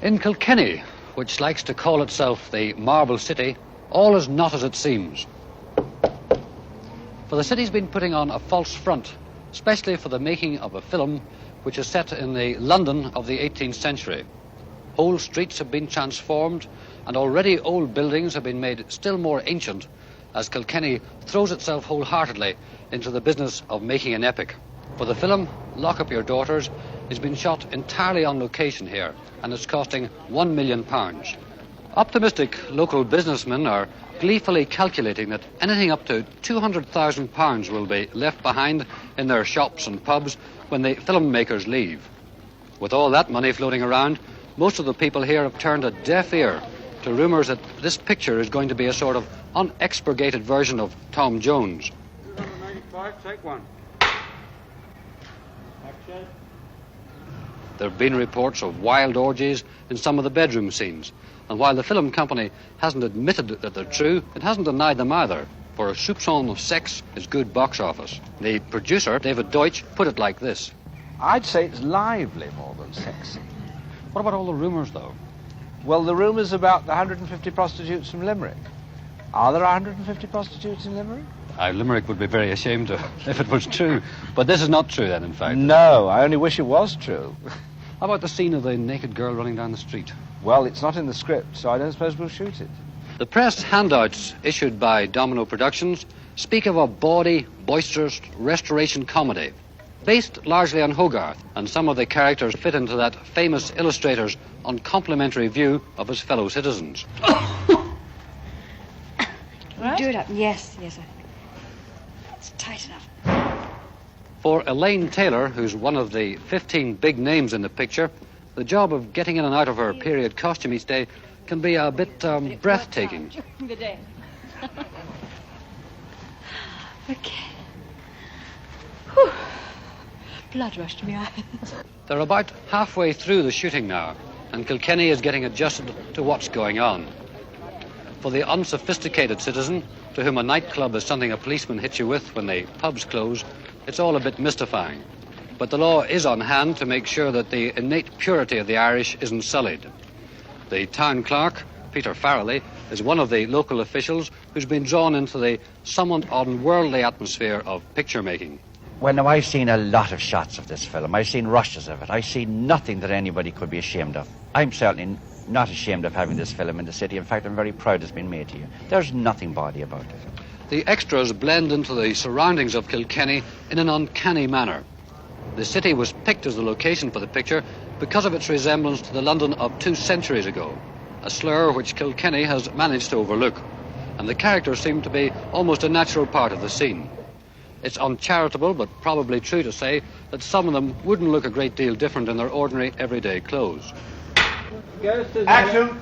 In Kilkenny, which likes to call itself the Marble City, all is not as it seems. For the city's been putting on a false front, especially for the making of a film which is set in the London of the 18th century. Whole streets have been transformed, and already old buildings have been made still more ancient as Kilkenny throws itself wholeheartedly into the business of making an epic. For the film, Lock Up Your Daughters, has been shot entirely on location here, and it's costing £1 million. Optimistic local businessmen are gleefully calculating that anything up to £200,000 will be left behind in their shops and pubs when the filmmakers leave. With all that money floating around, most of the people here have turned a deaf ear to rumours that this picture is going to be a sort of unexpurgated version of Tom Jones. 295, take one. There have been reports of wild orgies in some of the bedroom scenes, and while the film company hasn't admitted that they're true, it hasn't denied them either, for a soupçon of sex is good box office. The producer, David Deutsch, put it like this. I'd say it's lively more than sexy. What about all the rumours, though? Well, the rumours about the 150 prostitutes from Limerick. Are there 150 prostitutes in Limerick? Limerick would be very ashamed if it was true. But this is not true, then, in fact. No, I only wish it was true. How about the scene of the naked girl running down the street? Well, it's not in the script, so I don't suppose we'll shoot it. The press handouts issued by Domino Productions speak of a bawdy, boisterous restoration comedy, based largely on Hogarth, and some of the characters fit into that famous illustrator's uncomplimentary view of his fellow citizens. Right? Do it up. Yes. It's tight enough. For Elaine Taylor, who's one of the 15 big names in the picture, the job of getting in and out of her period costume each day can be a bit breathtaking. During the day. Okay. Whew. Blood rushed to my eyes. They're about halfway through the shooting now, and Kilkenny is getting adjusted to what's going on. For the unsophisticated citizen, to whom a nightclub is something a policeman hits you with when the pubs close, it's all a bit mystifying. But the law is on hand to make sure that the innate purity of the Irish isn't sullied. The town clerk, Peter Farrelly, is one of the local officials who's been drawn into the somewhat unworldly atmosphere of picture making. Well, now, I've seen a lot of shots of this film. I've seen rushes of it. I've seen nothing that anybody could be ashamed of. I'm certainly not ashamed of having this film in the city. In fact, I'm very proud it's been made here. There's nothing bawdy about it. The extras blend into the surroundings of Kilkenny in an uncanny manner. The city was picked as the location for the picture because of its resemblance to the London of 2 centuries ago, a slur which Kilkenny has managed to overlook, and the characters seem to be almost a natural part of the scene. It's uncharitable, but probably true to say that some of them wouldn't look a great deal different in their ordinary, everyday clothes. Action!